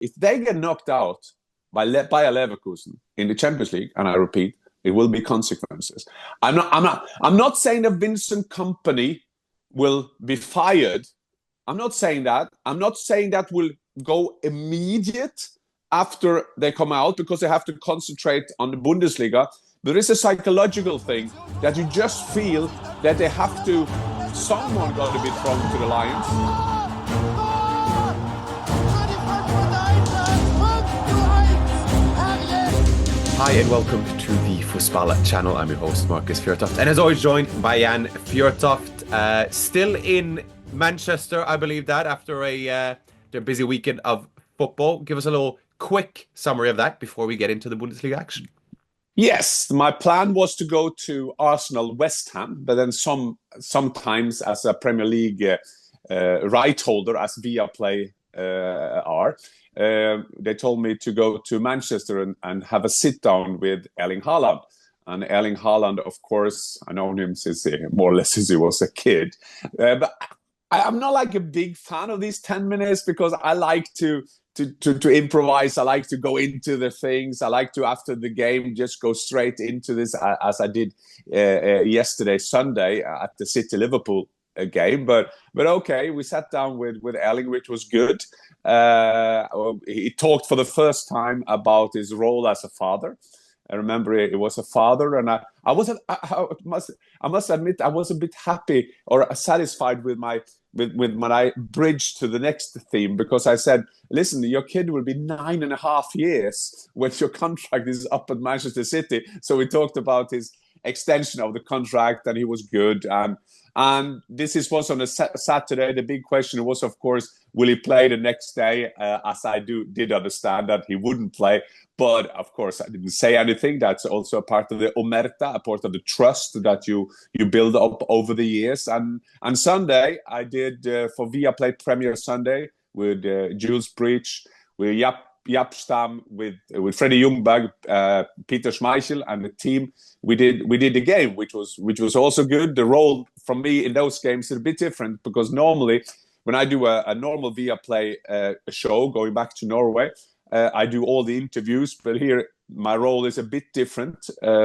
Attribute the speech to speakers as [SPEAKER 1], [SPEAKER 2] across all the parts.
[SPEAKER 1] if they get knocked out by a Leverkusen in the Champions League, and I repeat, it will be consequences. I'm not saying that Vincent Kompany will be fired. I'm not saying that. I'm not saying that will go immediate after they come out, because they have to concentrate on the Bundesliga. There is a psychological thing that you just feel that they have to, someone got to be thrown to the Lions.
[SPEAKER 2] Hi and welcome to the Fußball channel. I'm your host Markus Fjørtoft, and as always joined by Jan Fjørtoft, still in Manchester, I believe that, after a busy weekend of football. Give us a little quick summary of that before we get into the Bundesliga action.
[SPEAKER 1] Yes, my plan was to go to Arsenal West Ham, but then sometimes as a Premier League right holder, as Viaplay are, they told me to go to Manchester and have a sit down with Erling Haaland. And Erling Haaland, of course, I know him since more or less since he was a kid. But I'm not like a big fan of these 10 minutes, because I like to improvise. I like to go into the things. I like to, after the game, just go straight into this, as I did yesterday, Sunday, at the City-Liverpool game. But okay, we sat down with Erling, which was good. He talked for the first time about his role as a father. I remember it was a father, and I must admit I was a bit happy or satisfied with when I bridged to the next theme, because I said, listen, your kid will be 9.5 years when your contract is up at Manchester City. So we talked about his extension of the contract, and he was good. And this was on a Saturday. The big question was, of course, will he play the next day? As I did understand that he wouldn't play. But of course, I didn't say anything. That's also a part of the omerta, a part of the trust that you build up over the years. And Sunday, I did for Viaplay Premier Sunday with Jules Breach, with Jaap Stam, with Freddie Ljungberg, Peter Schmeichel, and the team. We did the game, which was also good. The role from me in those games is a bit different, because normally when I do a normal Viaplay show, going back to Norway, I do all the interviews. But here my role is a bit different,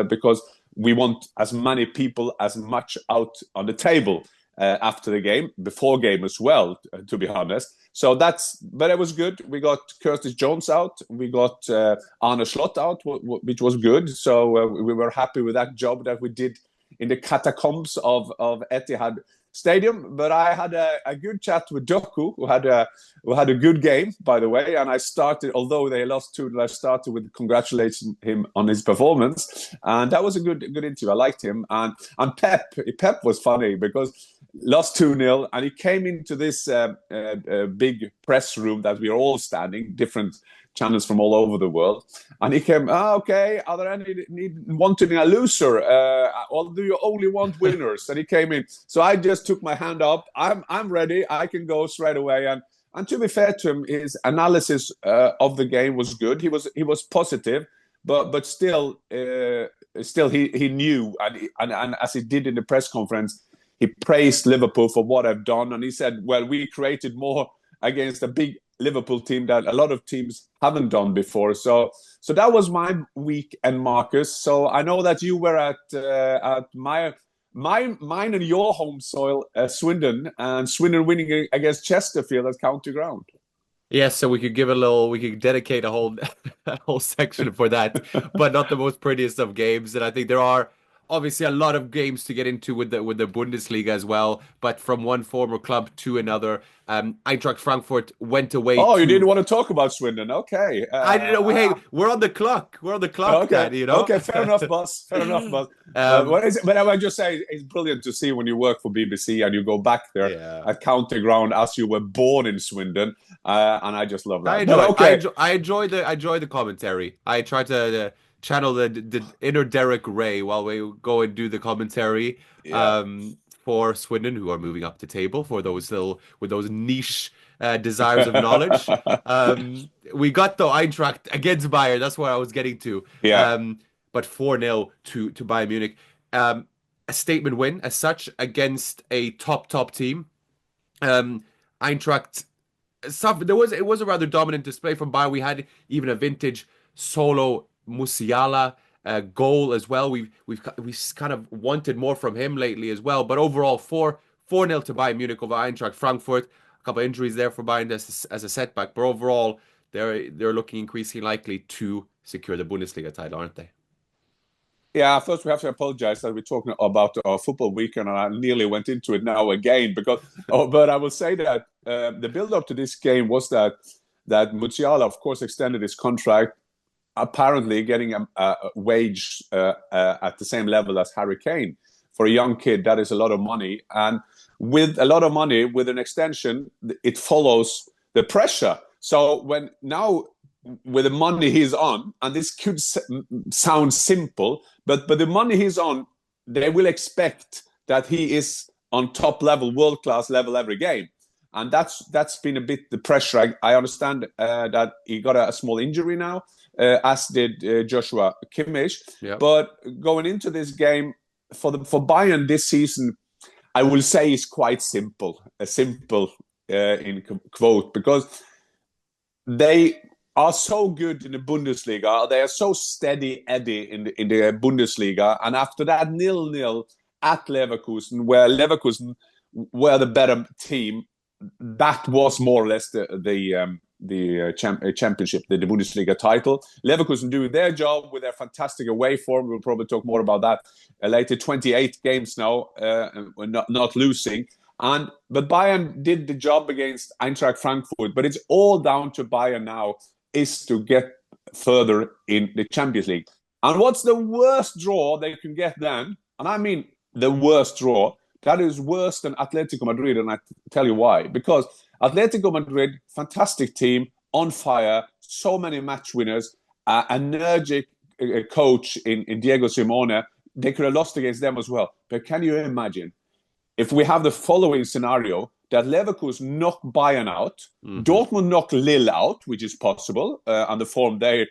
[SPEAKER 1] because we want as many people as much out on the table after the game, before game as well, to be honest. But it was good. We got Curtis Jones out. We got Arne Slot out, which was good. So we were happy with that job that we did in the catacombs of Etihad Stadium. But I had a good chat with Doku, who had a good game, by the way. And I started, although they lost 2, I started with congratulating him on his performance. And that was a good interview. I liked him. And Pep was funny, because lost 2-0, and he came into this big press room that we are all standing, different channels from all over the world. And he came, okay, are there any wanting a loser? Or do you only want winners? And he came in. So I just took my hand up. I'm ready. I can go straight away. And to be fair to him, his analysis of the game was good. He was positive, but still he knew, and as he did in the press conference, he praised Liverpool for what I've done. And he said, well, we created more against a big Liverpool team that a lot of teams haven't done before. So that was my week, and Marcus. So I know that you were at mine and your home soil, Swindon, and Swindon winning against Chesterfield at County Ground.
[SPEAKER 2] Yes, so we could dedicate a whole section for that, but not the most prettiest of games. And I think there are obviously a lot of games to get into with the Bundesliga as well, but from one former club to another. Eintracht Frankfurt went away.
[SPEAKER 1] Oh, you didn't want to talk about Swindon? Okay.
[SPEAKER 2] I don't know. Hey, we're on the clock.
[SPEAKER 1] Okay.
[SPEAKER 2] Daddy, you know.
[SPEAKER 1] Okay, fair enough, boss. Fair enough, boss. But I would just say it's brilliant to see when you work for BBC and you go back there at County Ground as you were born in Swindon, and I just love that.
[SPEAKER 2] I enjoy the commentary. I try to channel the inner Derek Ray while we go and do the commentary for Swindon, who are moving up the table, for those with those niche desires of knowledge. We got the Eintracht against Bayern. That's what I was getting to. But 4-0 to Bayern Munich. A statement win as such against a top team. Eintracht it was a rather dominant display from Bayern. We had even a vintage solo Musiala goal as well. We kind of wanted more from him lately as well. But overall, 4-0 to Bayern Munich over Eintracht Frankfurt. A couple of injuries there for Bayern as a setback, but overall, they're looking increasingly likely to secure the Bundesliga title, aren't they?
[SPEAKER 1] Yeah, first we have to apologize that we're talking about our football weekend, and I nearly went into it now again but I will say that the build-up to this game was that Musiala, of course, extended his contract, apparently getting a wage at the same level as Harry Kane. For a young kid, that is a lot of money, and with a lot of money, with an extension, it follows the pressure. So with the money he's on, and this could sound simple, but the money he's on, they will expect that he is on top level, world-class level every game. And that's been a bit the pressure. I understand that he got a small injury now, as did Joshua Kimmich.
[SPEAKER 2] Yep.
[SPEAKER 1] But going into this game, for Bayern this season, I will say is quite simple. In quote, because they are so good in the Bundesliga. They are so steady Eddie in the Bundesliga. And after that 0-0 at Leverkusen, where Leverkusen were the better team, that was more or less the championship, the Bundesliga title. Leverkusen doing their job with their fantastic away form. We'll probably talk more about that later. 28 games now, not losing. But Bayern did the job against Eintracht Frankfurt. But it's all down to Bayern now is to get further in the Champions League. And what's the worst draw they can get then? And I mean the worst draw. That is worse than Atletico Madrid, and I tell you why. Because Atletico Madrid, fantastic team, on fire, so many match winners, energetic coach in Diego Simeone. They could have lost against them as well. But can you imagine if we have the following scenario, that Leverkusen knock Bayern out, Dortmund knock Lille out, which is possible, on the form they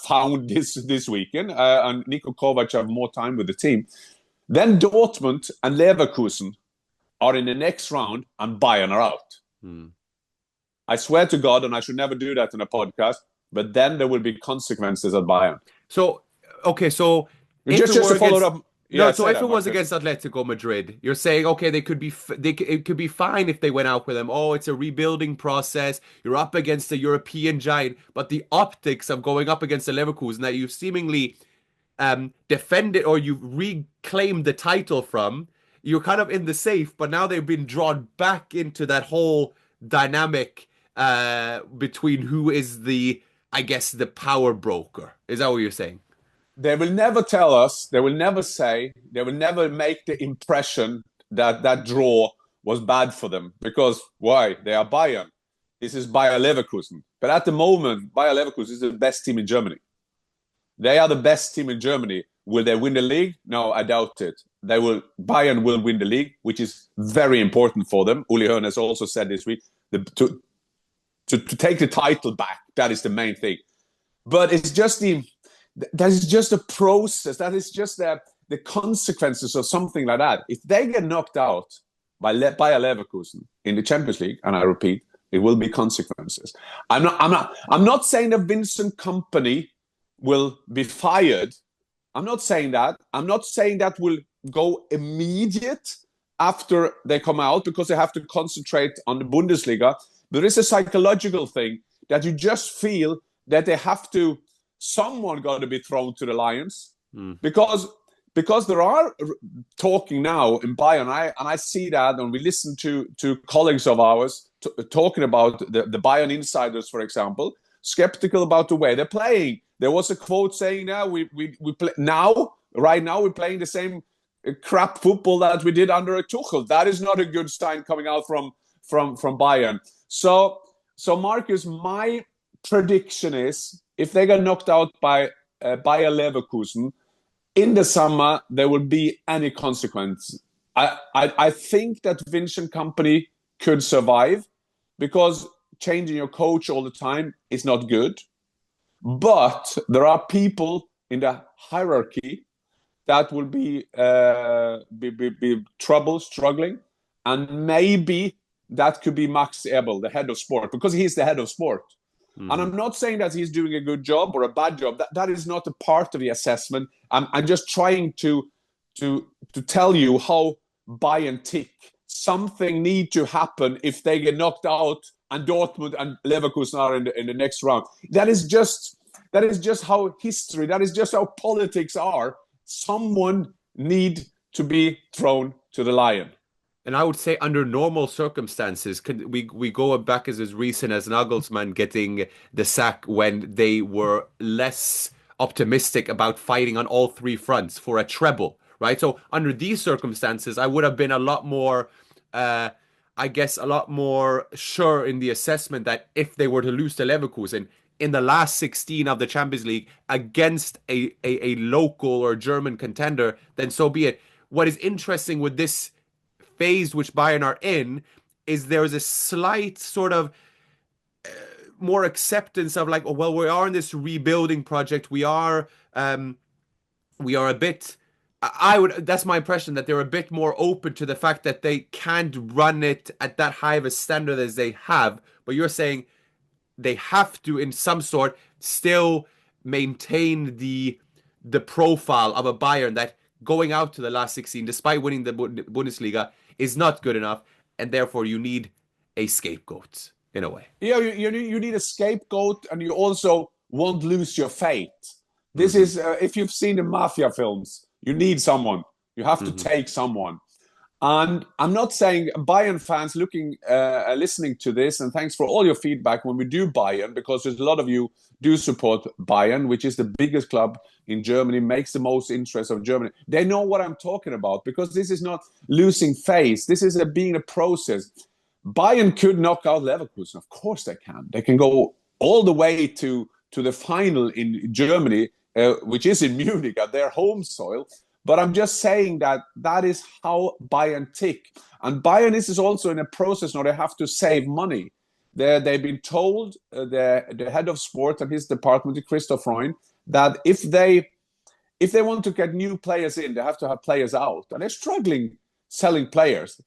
[SPEAKER 1] found this weekend, and Niko Kovac have more time with the team. Then Dortmund and Leverkusen are in the next round, and Bayern are out. I swear to God, and I should never do that in a podcast, but then there will be consequences at Bayern.
[SPEAKER 2] So, okay, so
[SPEAKER 1] just to follow up.
[SPEAKER 2] Yeah, so if it was against Atletico Madrid, you're saying, okay, it could be fine if they went out with them. Oh, it's a rebuilding process. You're up against a European giant, but the optics of going up against the Leverkusen that you've seemingly defended or you've reclaimed the title from, you're kind of in the safe, but now they've been drawn back into that whole dynamic between who is the power broker. Is that what you're saying?
[SPEAKER 1] They will never tell us, they will never say, they will never make the impression that draw was bad for them. Because why? They are Bayern. This is Bayer Leverkusen. But at the moment, Bayer Leverkusen is the best team in Germany. They are the best team in Germany. Will they win the league? No, I doubt it. Bayern will win the league, which is very important for them. Uli Hoeneß has also said this week, to take the title back, that is the main thing. But it's just that is just a process. That is just the consequences of something like that. If they get knocked out by Bayer Leverkusen in the Champions League, and I repeat, it will be consequences. I'm not saying that Vincent Kompany will be fired. I'm not saying that. I'm not saying that will go immediate after they come out, because they have to concentrate on the Bundesliga. There is a psychological thing that you just feel that they have to. Someone got to be thrown to the lions, because there are talking now in Bayern, and I see that, and we listen to colleagues of ours talking about the Bayern insiders, for example, skeptical about the way they're playing. There was a quote saying, we play right now we're playing the same crap football that we did under Tuchel. That is not a good sign coming out from Bayern. So Markus, my prediction is, if they get knocked out by Bayer Leverkusen in the summer, there will be any consequence. I think that Vincent Kompany could survive, because changing your coach all the time is not good. But there are people in the hierarchy that will be struggling, and maybe that could be Max Ebel, the head of sport, because he's the head of sport. And I'm not saying that he's doing a good job or a bad job. That is not a part of the assessment. I'm just trying to tell you how Bayern tick. Something need to happen if they get knocked out and Dortmund and Leverkusen are in the next round. That is just how history, that is just how politics are. Someone need to be thrown to the lion.
[SPEAKER 2] And I would say under normal circumstances, we go back as recent as Nagelsmann getting the sack when they were less optimistic about fighting on all three fronts for a treble, right? So under these circumstances, I would have been a lot more, I guess, a lot more sure in the assessment that if they were to lose to Leverkusen in the last 16 of the Champions League against a local or German contender, then so be it. What is interesting with this phase which Bayern are in is there is a slight sort of more acceptance of like, oh, well, we are in this rebuilding project. We are a bit, that's my impression, that they're a bit more open to the fact that they can't run it at that high of a standard as they have. But you're saying they have to, in some sort, still maintain the profile of a Bayern that going out to the last 16, despite winning the Bundesliga, is not good enough, and therefore you need a scapegoat in a way.
[SPEAKER 1] Yeah, you need a scapegoat, and you also won't lose your faith. This is, if you've seen the mafia films, you need someone. You have to take someone. And I'm not saying Bayern fans listening to this, and thanks for all your feedback when we do Bayern, because there's a lot of you do support Bayern, which is the biggest club in Germany, makes the most interest of Germany. They know what I'm talking about, because this is not losing face. This is being a process. Bayern could knock out Leverkusen. Of course they can. They can go all the way to the final in Germany, which is in Munich, at their home soil. But I'm just saying that is how Bayern tick. And Bayern is also in a process now. They have to save money. They've been told, the head of sport and his department, Christoph Freund, that if they want to get new players in, they have to have players out. And they're struggling selling players.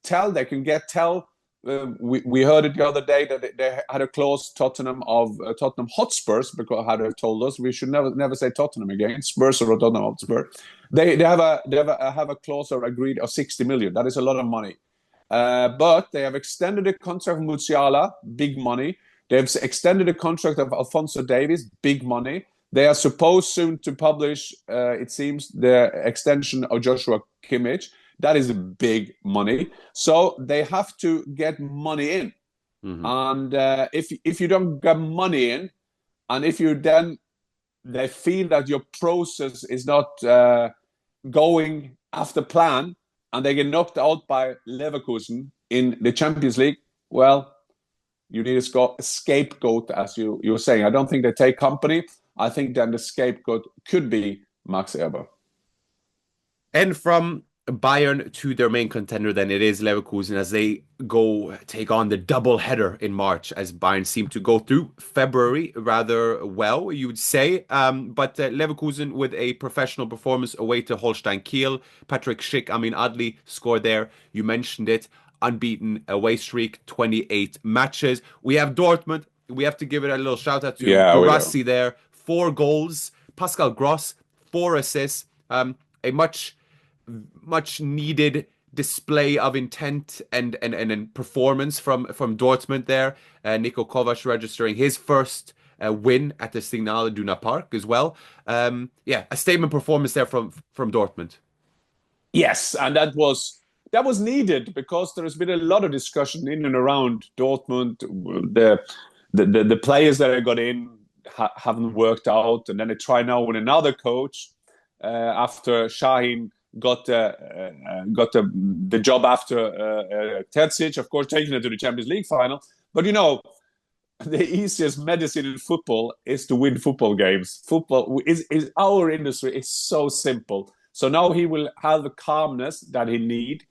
[SPEAKER 1] We heard it the other day that they had a clause Tottenham Hotspurs, because how they told us we should never say Tottenham again, Spurs or Tottenham Hotspur. They have a clause or agreed of 60 million. That is a lot of money. But they have extended the contract of Musiala, big money. They have extended the contract of Alphonso Davies, big money. They are supposed soon to publish, it seems, the extension of Joshua Kimmich. That is big money. So they have to get money in. And if you don't get money in, and if you then they feel that your process is not going after plan, and they get knocked out by Leverkusen in the Champions League, well, you need a scapegoat, as you were saying. I don't think they take company. I think then the scapegoat could be Max Eber.
[SPEAKER 2] And from Bayern to their main contender, then it is Leverkusen, as they go take on the double header in March, as Bayern seem to go through February rather well, you would say. But Leverkusen with a professional performance away to Holstein Kiel. Patrick Schick, Amin Adli scored there. You mentioned it. Unbeaten away streak, 28 matches. We have Dortmund. We have to give it a little shout out to Guirassy there. 4 goals. Pascal Gross, 4 assists. A much needed display of intent and performance from Dortmund there. Niko Kovac registering his first win at the Signal Iduna Park as well. A statement performance there from Dortmund.
[SPEAKER 1] Yes, and that was needed, because there has been a lot of discussion in and around Dortmund. The players that I got in haven't worked out, and then they try now with another coach after Şahin got the job after Terzic, of course, taking it to the Champions League final. But the easiest medicine in football is to win football games. Football is our industry is so simple. So now he will have the calmness that he need.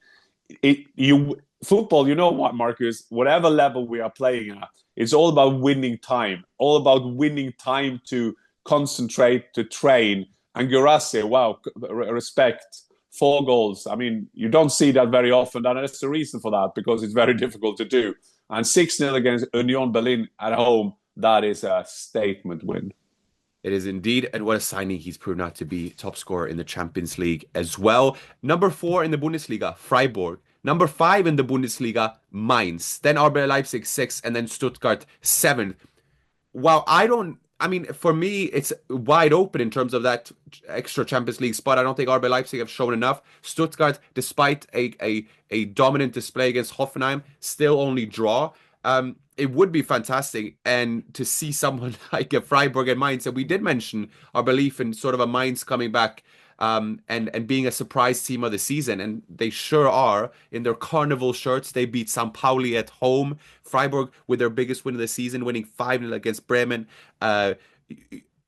[SPEAKER 1] Football, you know what, Markus? Whatever level we are playing at, it's all about winning time. All about winning time to concentrate, to train. And Guirassy, wow, respect 4 goals. I mean, you don't see that very often, and there's a reason for that, because it's very difficult to do. And 6-0 against Union Berlin at home, that is a statement win.
[SPEAKER 2] It is indeed, and what a signing. He's proven out to be top scorer in the Champions League as well. Number 4 in the Bundesliga, Freiburg. Number 5 in the Bundesliga, Mainz. Then RB Leipzig 6th, and then Stuttgart 7th. While for me, it's wide open in terms of that extra Champions League spot. I don't think RB Leipzig have shown enough. Stuttgart, despite a dominant display against Hoffenheim, still only draw. It would be fantastic, and to see someone like a Freiburg and Mainz, and we did mention our belief in sort of a Mainz coming back and being a surprise team of the season, and they sure are. In their carnival shirts, they beat St. Pauli at home. Freiburg with their biggest win of the season, winning 5-0 against Bremen.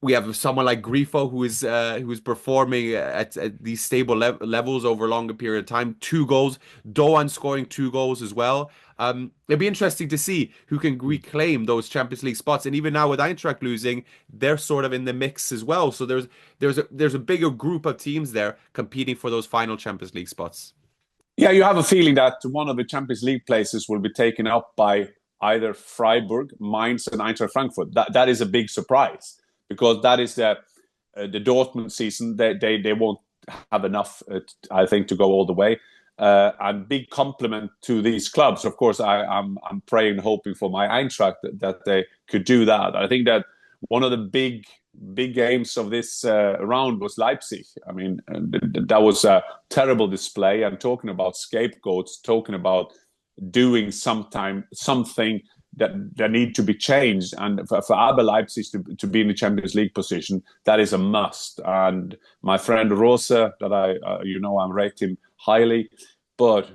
[SPEAKER 2] We have someone like Grifo who's performing at these stable levels over a longer period of time. 2 goals. Doan scoring 2 goals as well. It'd be interesting to see who can reclaim those Champions League spots. And even now with Eintracht losing, they're sort of in the mix as well. So there's a bigger group of teams there competing for those final Champions League spots.
[SPEAKER 1] Yeah, you have a feeling that one of the Champions League places will be taken up by either Freiburg, Mainz, and Eintracht Frankfurt. That is a big surprise, because that is the Dortmund season. They won't have enough, I think, to go all the way. And big compliment to these clubs. Of course, I'm praying and hoping for my Eintracht that they could do that. I think that one of the big games of this round was Leipzig. I mean, that was a terrible display. I'm talking about scapegoats, talking about doing something that need to be changed. And for RB Leipzig to be in the Champions League position, that is a must. And my friend Rosa, that I rate him highly, but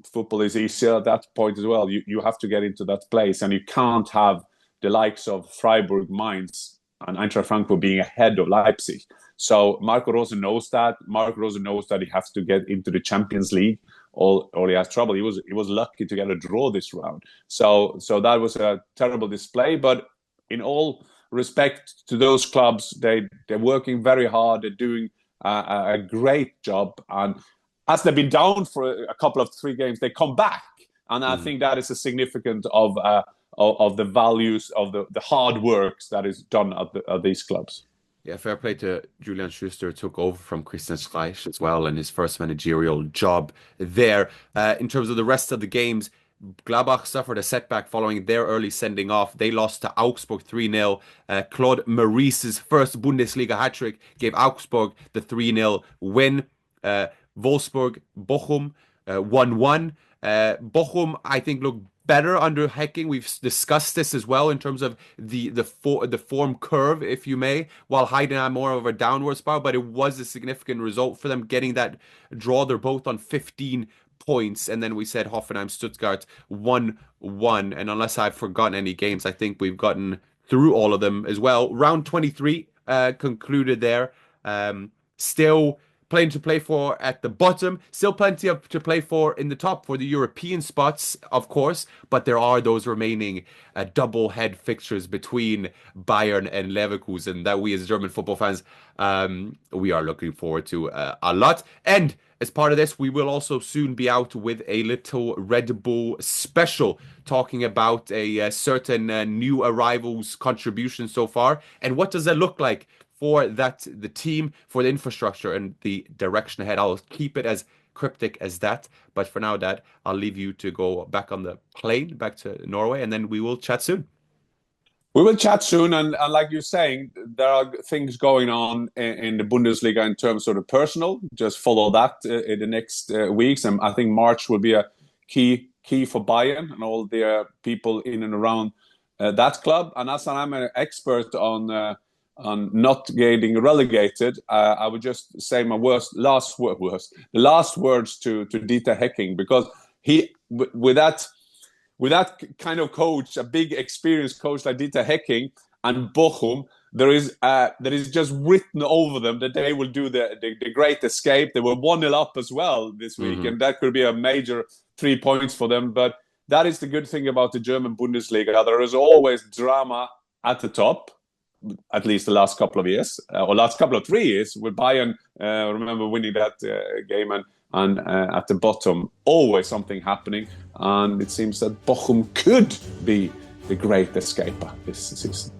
[SPEAKER 1] football is easier at that point as well. You have to get into that place, and you can't have the likes of Freiburg, Mainz, and Eintracht Frankfurt being ahead of Leipzig. So Marco Rose knows that. Marco Rose knows that he has to get into the Champions League, or he has trouble. He was lucky to get a draw this round. So that was a terrible display. But in all respect to those clubs, they're working very hard. They're doing a great job. And as they've been down for a couple of 3 games, they come back. And I think that is a significant of the values of the hard work that is done at these clubs.
[SPEAKER 2] Yeah, fair play to Julian Schuster, took over from Christian Streich as well, and his first managerial job there. In terms of the rest of the games, Gladbach suffered a setback following their early sending off. They lost to Augsburg 3-0. Claude Maurice's first Bundesliga hat-trick gave Augsburg the 3-0 win. Wolfsburg, Bochum 1-1. Bochum, I think, looked better under Hecking. We've discussed this as well in terms of the form curve, if you may, while Heidenheim more of a downward spiral, but it was a significant result for them getting that draw. They're both on 15 points, and then we said Hoffenheim, Stuttgart 1-1, and unless I've forgotten any games, I think we've gotten through all of them as well. Round 23 concluded there. Still plenty to play for at the bottom, still plenty to play for in the top for the European spots, of course, but there are those remaining double head fixtures between Bayern and Leverkusen that we as German football fans, we are looking forward to a lot. And as part of this, we will also soon be out with a little Red Bull special talking about a certain new arrival's contribution so far, and what does that look like for the team, for the infrastructure, and the direction ahead. I'll keep it as cryptic as that. But for now, Dad, I'll leave you to go back on the plane, back to Norway, and then we will chat soon.
[SPEAKER 1] We will chat soon. And like you're saying, there are things going on in the Bundesliga in terms of the personal. Just follow that in the next weeks. And I think March will be a key for Bayern and all the people in and around that club. And as I'm an expert on not getting relegated, I would just say my last words to Dieter Hecking, because he, with that kind of coach, a big experienced coach like Dieter Hecking and Bochum, there is just written over them that they will do the great escape. They were 1-0 up as well this week, and that could be a major 3 points for them. But that is the good thing about the German Bundesliga. There is always drama at the top. at least the last couple of years, or last couple of 3 years, with Bayern. Remember winning that game, and at the bottom, always something happening. And it seems that Bochum could be the great escaper this season.